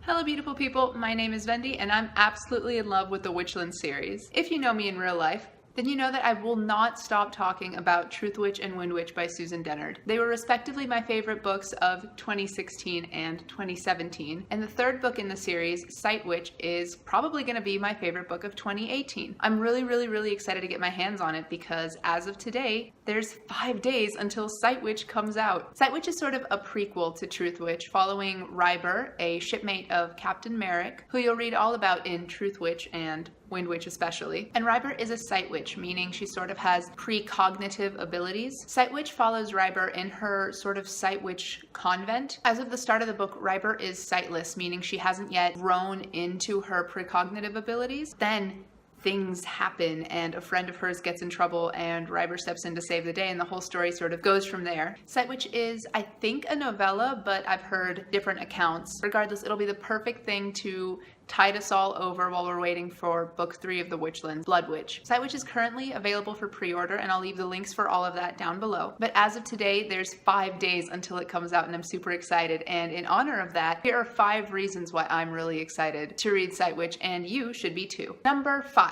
Hello beautiful people, my name is Vendi and I'm absolutely in love with the Witchland series. If you know me in real life, then you know that I will not stop talking about Truthwitch and Windwitch by Susan Dennard. They were respectively my favorite books of 2016 and 2017, and the third book in the series, Sightwitch, is probably going to be my favorite book of 2018. I'm really excited to get my hands on it because as of today, there's 5 days until Sightwitch comes out. Sightwitch is sort of a prequel to Truthwitch, following Ryber, a shipmate of Captain Merrick, who you'll read all about in Truthwitch and Windwitch especially. And Ryber is a Sightwitch, meaning she sort of has precognitive abilities. Sightwitch follows Ryber in her sort of Sightwitch convent. As of the start of the book, Ryber is sightless, meaning she hasn't yet grown into her precognitive abilities. Then things happen and a friend of hers gets in trouble and Ryber steps in to save the day and the whole story sort of goes from there. Sightwitch is, I think, a novella, but I've heard different accounts. Regardless, it'll be the perfect thing to tide us all over while we're waiting for book 3 of the Witchlands, Bloodwitch. Sightwitch is currently available for pre-order and I'll leave the links for all of that down below. But as of today, there's 5 days until it comes out and I'm super excited. And in honor of that, here are 5 reasons why I'm really excited to read Sightwitch, and you should be too. Number 5.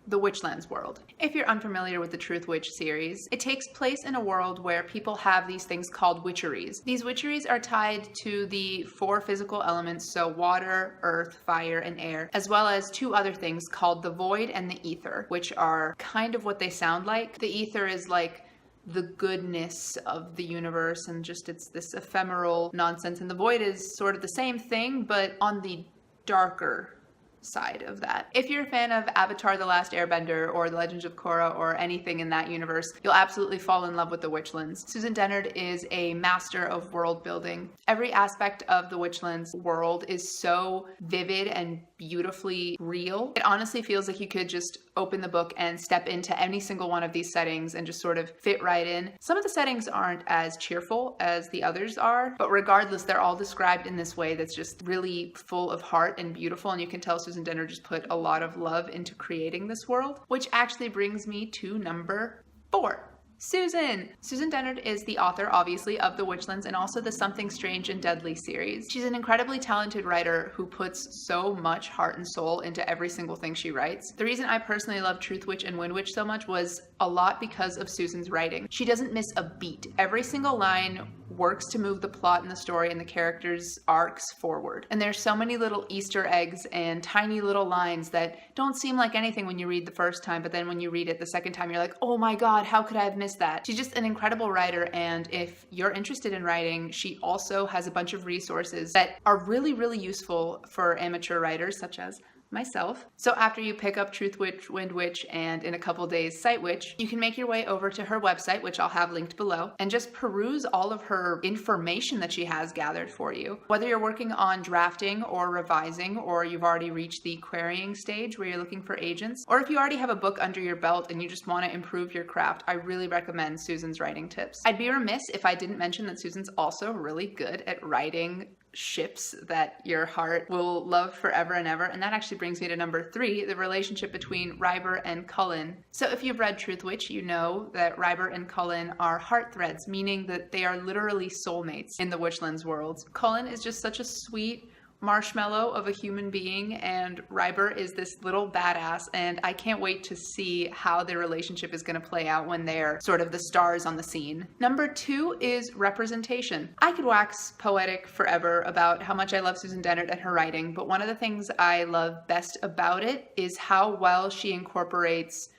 The Witchlands world. If you're unfamiliar with the Truthwitch series, it takes place in a world where people have these things called witcheries. These witcheries are tied to the 4 physical elements, so water, earth, fire, and air, as well as 2 other things called the void and the ether, which are kind of what they sound like. The ether is like the goodness of the universe and just it's this ephemeral nonsense, and the void is sort of the same thing, but on the darker side of that. If you're a fan of Avatar: The Last Airbender or The Legends of Korra or anything in that universe, you'll absolutely fall in love with the Witchlands. Susan Dennard is a master of world building. Every aspect of the Witchlands world is so vivid and beautifully real. It honestly feels like you could just open the book and step into any single one of these settings and just sort of fit right in. Some of the settings aren't as cheerful as the others are, but regardless, they're all described in this way that's just really full of heart and beautiful, and you can tell Susan Dennard just put a lot of love into creating this world, which actually brings me to number 4. Susan! Susan Dennard is the author, obviously, of The Witchlands and also the Something Strange and Deadly series. She's an incredibly talented writer who puts so much heart and soul into every single thing she writes. The reason I personally love Truthwitch and Windwitch so much was a lot because of Susan's writing. She doesn't miss a beat. Every single line works to move the plot and the story and the characters' arcs forward. And there's so many little Easter eggs and tiny little lines that don't seem like anything when you read the first time, but then when you read it the second time, you're like, oh my god, how could I have missed that? She's just an incredible writer, and if you're interested in writing, she also has a bunch of resources that are really useful for amateur writers such as myself. So after you pick up Truthwitch, Windwitch, and in a couple days Sightwitch, you can make your way over to her website, which I'll have linked below, and just peruse all of her information that she has gathered for you. Whether you're working on drafting or revising, or you've already reached the querying stage where you're looking for agents, or if you already have a book under your belt and you just want to improve your craft, I really recommend Susan's writing tips. I'd be remiss if I didn't mention that Susan's also really good at writing ships that your heart will love forever and ever, and that actually brings me to number 3, the relationship between Ryber and Cullen. So if you've read Truthwitch, you know that Ryber and Cullen are heart threads, meaning that they are literally soulmates in the Witchlands world. Cullen is just such a sweet marshmallow of a human being, and Ryber is this little badass, and I can't wait to see how their relationship is going to play out when they're sort of the stars on the scene. Number 2 is representation. I could wax poetic forever about how much I love Susan Dennard and her writing, but one of the things I love best about it is how well she incorporates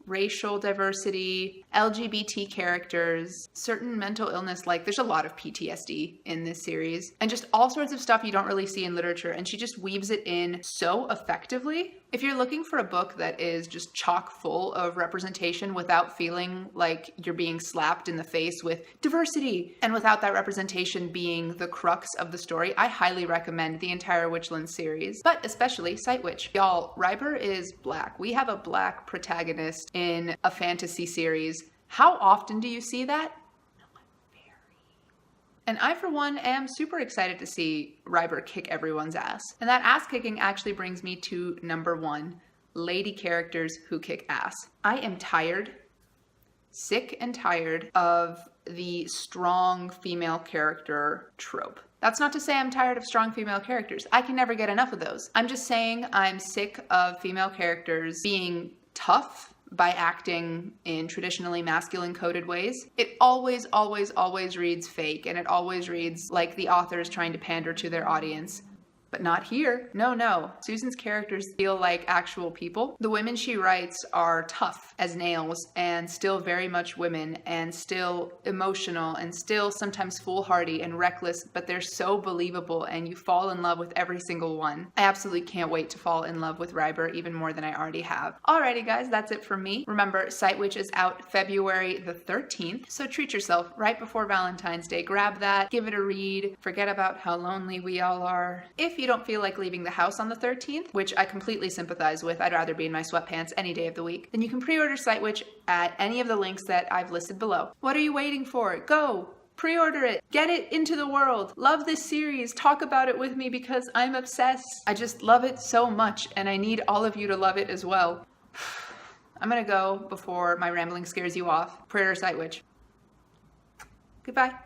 racial diversity, LGBT characters, certain mental illness, like there's a lot of PTSD in this series, and just all sorts of stuff you don't really see in literature, and she just weaves it in so effectively. If you're looking for a book that is just chock full of representation without feeling like you're being slapped in the face with diversity, and without that representation being the crux of the story, I highly recommend the entire Witchland series, but especially Sightwitch. Y'all, Ryber is black. We have a black protagonist in a fantasy series. How often do you see that? And I, for one, am super excited to see Ryber kick everyone's ass. And that ass kicking actually brings me to number 1, lady characters who kick ass. I am tired, sick and tired of the strong female character trope. That's not to say I'm tired of strong female characters. I can never get enough of those. I'm just saying I'm sick of female characters being tough by acting in traditionally masculine coded ways. It always, always, always reads fake, and it always reads like the author is trying to pander to their audience. But not here. No. Susan's characters feel like actual people. The women she writes are tough as nails and still very much women and still emotional and still sometimes foolhardy and reckless, but they're so believable and you fall in love with every single one. I absolutely can't wait to fall in love with Ryber even more than I already have. Alrighty guys, that's it from me. Remember, Sightwitch is out February the 13th, so treat yourself right before Valentine's Day. Grab that, give it a read, forget about how lonely we all are. If you don't feel like leaving the house on the 13th, which I completely sympathize with, I'd rather be in my sweatpants any day of the week, then you can pre-order Sightwitch at any of the links that I've listed below. What are you waiting for? Go! Pre-order it! Get it into the world! Love this series! Talk about it with me because I'm obsessed! I just love it so much and I need all of you to love it as well. I'm gonna go before my rambling scares you off. Pre-order Sightwitch. Goodbye.